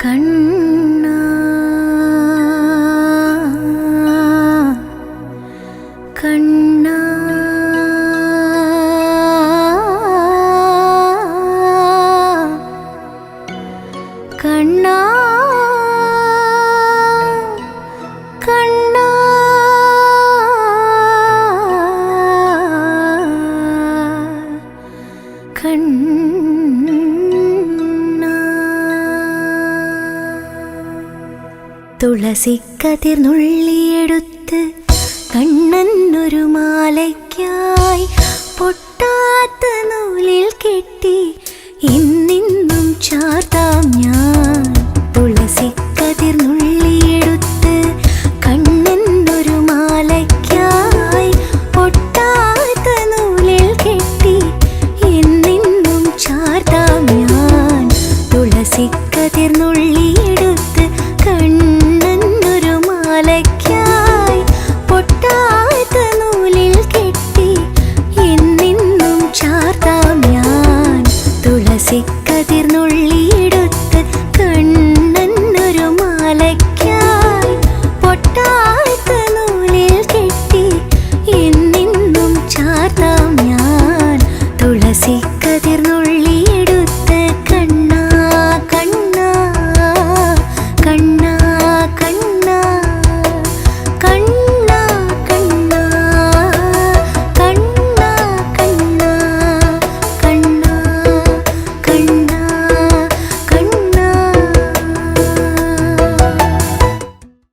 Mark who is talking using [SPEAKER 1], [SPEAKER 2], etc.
[SPEAKER 1] കണ്ണാ കണ്ണാ കണ്ണാ കണ്ണാ തുളസിക്കതിർ നുള്ളിയെടുത്ത് കണ്ണനൊരു മാലയ്ക്കായി പൊട്ടാത്ത നൂലിൽ കെട്ടി ഇന്നിന്നും ചാർത്താം ഞാൻ. തുളസിക്കതിർ നുള്ളിയെടുത്ത് കണ്ണനൊരു മാലയ്ക്കായി പൊട്ടാത്ത നൂലിൽ കെട്ടി ഇന്നിന്നും ചാർത്താം ഞാൻ. തുളസിക്കതിർ നുള്ളിയെടുത്ത് കണ്ണനൊരു മാലയ്ക്കായി പൊട്ടാത്ത നൂലിൽ കെട്ടി എന്നെന്നും ചാർത്താം ഞാൻ. തുളസി